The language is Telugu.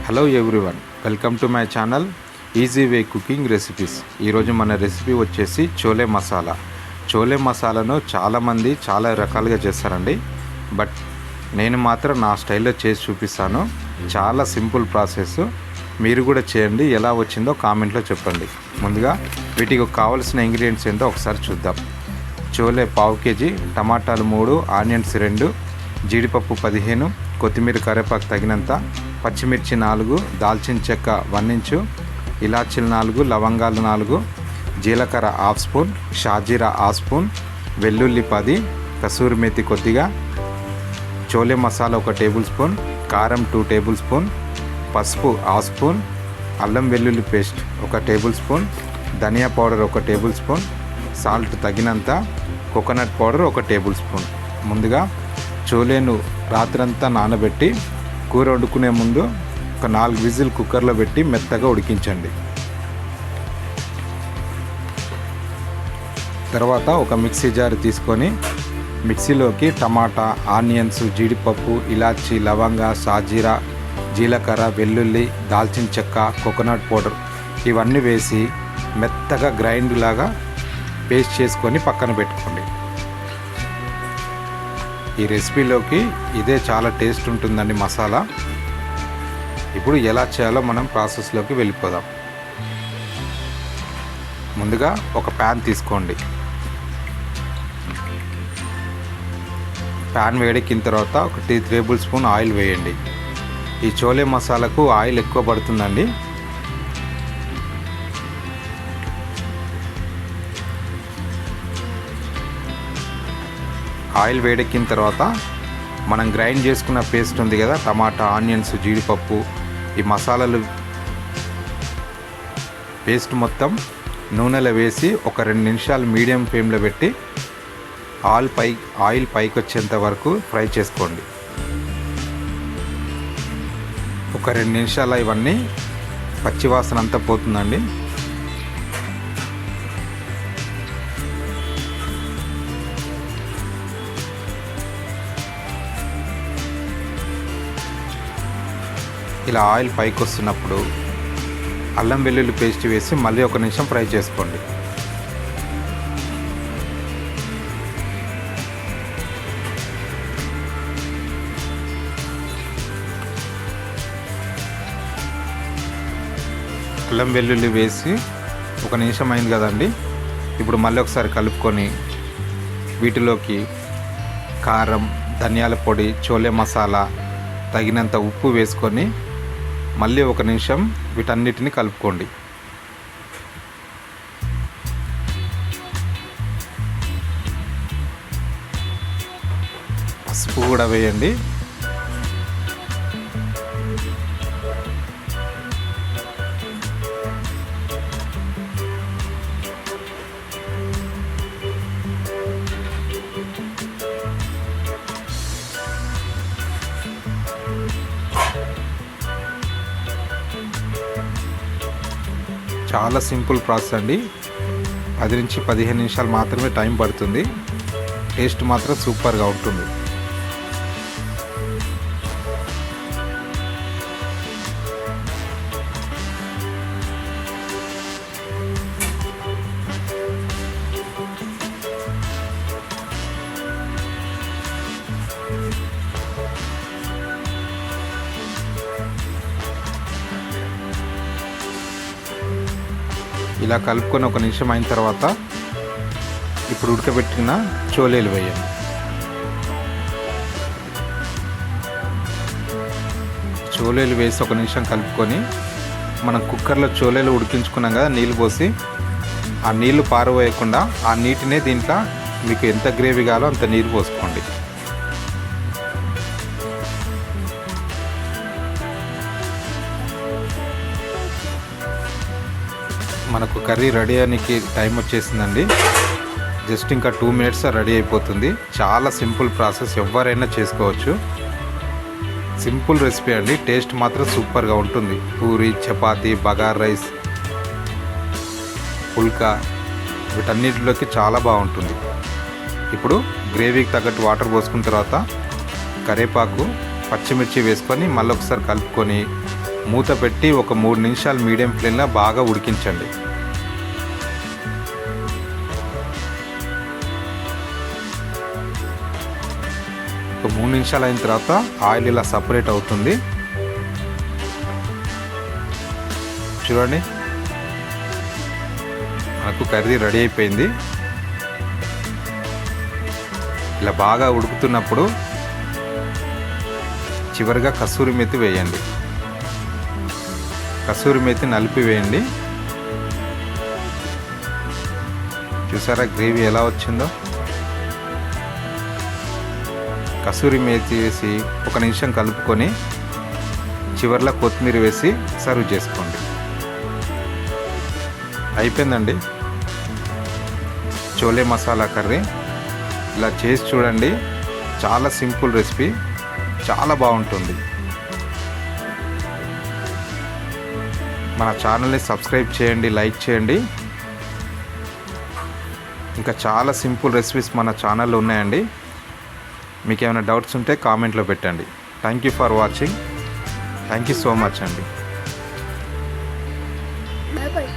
Hello everyone, welcome to my channel easy way cooking recipes. ఈరోజు మన రెసిపీ వచ్చేసి చోలే మసాలా. చోలే మసాలాను చాలామంది చాలా రకాలుగా చేస్తారండి, బట్ నేను మాత్రం నా స్టైల్లో చేసి చూపిస్తాను. చాలా సింపుల్ ప్రాసెస్, మీరు కూడా చేయండి. ఎలా వచ్చిందో కామెంట్లో చెప్పండి. ముందుగా వీటికి కావాల్సిన ఇంగ్రీడియంట్స్ ఏంటో ఒకసారి చూద్దాం. చోలే పావు కేజీ, టమాటాలు 3, ఆనియన్స్ 2, జీడిపప్పు 15, కొత్తిమీర కరివేపాకు తగినంత, పచ్చిమిర్చి 4, దాల్చిన చెక్క 1 ఇంచు, ఇలాచీలు 4, లవంగాలు 4, జీలకర్ర హాఫ్ స్పూన్, షాజీరా హాఫ్ స్పూన్, వెల్లుల్లి 10, కసూరి మేతి కొద్దిగా, చోలే మసాలా 1 టేబుల్ స్పూన్, కారం 2 టేబుల్ స్పూన్, పసుపు హాఫ్ స్పూన్, అల్లం వెల్లుల్లి పేస్ట్ 1 టేబుల్ స్పూన్, ధనియా పౌడర్ 1 టేబుల్ స్పూన్, సాల్ట్ తగినంత, కోకోనట్ పౌడర్ 1 టేబుల్ స్పూన్. ముందుగా చోలేను రాత్రంతా నానబెట్టి కూర వండుకునే ముందు ఒక 4 విజిల్ కుక్కర్లో పెట్టి మెత్తగా ఉడికించండి. తర్వాత ఒక మిక్సీ జార్ తీసుకొని మిక్సీలోకి టమాటా, ఆనియన్స్, జీడిపప్పు, ఇలాచీ, లవంగా, సాజీరా, జీలకర్ర, వెల్లుల్లి, దాల్చిన చెక్క, కోకోనట్ పౌడర్ ఇవన్నీ వేసి మెత్తగా గ్రైండ్ లాగా పేస్ట్ చేసుకొని పక్కన పెట్టుకోండి. ఈ రెసిపీలోకి ఇదే చాలా టేస్ట్ ఉంటుందండి మసాలా. ఇప్పుడు ఎలా చేయాలో మనం ప్రాసెస్లోకి వెళ్ళిపోదాం. ముందుగా ఒక ప్యాన్ తీసుకోండి. ప్యాన్ వేడెక్కిన తర్వాత ఒక 3 టేబుల్ స్పూన్ ఆయిల్ వేయండి. ఈ చోలే మసాలాకు ఆయిల్ ఎక్కువ పడుతుందండి. ఆయిల్ వేడెక్కిన తర్వాత మనం గ్రైండ్ చేసుకున్న పేస్ట్ ఉంది కదా, టమాటా, ఆనియన్స్, జీడిపప్పు, ఈ మసాలాలు పేస్ట్ మొత్తం నూనెలో వేసి ఒక 2 నిమిషాలు మీడియం ఫ్లేమ్లో పెట్టి ఆయిల్ పైకి వచ్చేంత వరకు ఫ్రై చేసుకోండి. ఒక 2 నిమిషాలు ఇవన్నీ పచ్చివాసన అంతా పోతుందండి. ఇలా ఆయిల్ పైకి వస్తున్నప్పుడు అల్లం వెల్లుల్లి పేస్ట్ వేసి మళ్ళీ 1 నిమిషం ఫ్రై చేసుకోండి. అల్లం వెల్లుల్లి వేసి 1 నిమిషం అయింది కదండి. ఇప్పుడు మళ్ళీ ఒకసారి కలుపుకొని వీటిలోకి కారం, ధనియాల పొడి, చోలే మసాలా, తగినంత ఉప్పు వేసుకొని మళ్ళీ 1 నిమిషం వీటన్నిటిని కలుపుకోండి. పసుపు కూడా వేయండి. చాలా సింపుల్ ప్రాసెస్ అండి. 10 నుంచి 15 నిమిషాలు మాత్రమే టైం పడుతుంది. టేస్ట్ మాత్రం సూపర్గా ఉంటుంది. ఇలా కలుపుకొని 1 నిమిషం అయిన తర్వాత ఇప్పుడు ఉడకబెట్టిన చోలేలు వేయండి. చోలేలు వేసి 1 నిమిషం కలుపుకొని మనం కుక్కర్లో చోలేలు ఉడికించుకున్నాం కదా, నీళ్ళు పోసి ఆ నీళ్లు పారవేయకుండా ఆ నీటినే దీంట్లో మీకు ఎంత గ్రేవీ కావాలో అంత నీరు పోసుకోండి. మనకు కర్రీ రెడీ అయ్యడానికి టైం వచ్చేసిందండి. జస్ట్ ఇంకా 2 మినిట్స్ రెడీ అయిపోతుంది. చాలా సింపుల్ ప్రాసెస్, ఎవరైనా చేసుకోవచ్చు. సింపుల్ రెసిపీ అండి. టేస్ట్ మాత్రం సూపర్గా ఉంటుంది. పూరి, చపాతీ, బగార్ రైస్, పుల్కా వీటన్నిటిలోకి చాలా బాగుంటుంది. ఇప్పుడు గ్రేవీకి తగ్గట్టు వాటర్ పోసుకున్న తర్వాత కరివేపాకు, పచ్చిమిర్చి వేసుకొని మళ్ళీ ఒకసారి కలుపుకొని మూత పెట్టి ఒక 3 నిమిషాలు మీడియం ఫ్లేమ్లో బాగా ఉడికించండి. ఒక 3 నిమిషాలు అయిన తర్వాత ఆయిల్ ఇలా సపరేట్ అవుతుంది. చూడండి, మనకు కర్రీ రెడీ అయిపోయింది. ఇలా బాగా ఉడుకుతున్నప్పుడు చివరిగా కసూరి మేతి వేయండి. కసూరి మేతి నలిపి వేయండి. చూసారా గ్రేవీ ఎలా వచ్చిందో? కసూరి మేతి వేసి 1 నిమిషం కలుపుకొని చివర్లో కొత్తిమీర వేసి సర్వ్ చేసుకోండి. అయిపోయిందండి చోలే మసాలా కర్రీ. ఇలా చేసి చూడండి, చాలా సింపుల్ రెసిపీ, చాలా బాగుంటుంది. మన ఛానల్ని సబ్స్క్రైబ్ చేయండి, లైక్ చేయండి. ఇంకా చాలా సింపుల్ రెసిపీస్ మన ఛానల్లో ఉన్నాయండి. మీకు ఏమైనా డౌట్స్ ఉంటే కామెంట్లో పెట్టండి. Thank you for watching. Thank you so much అండి. Bye bye.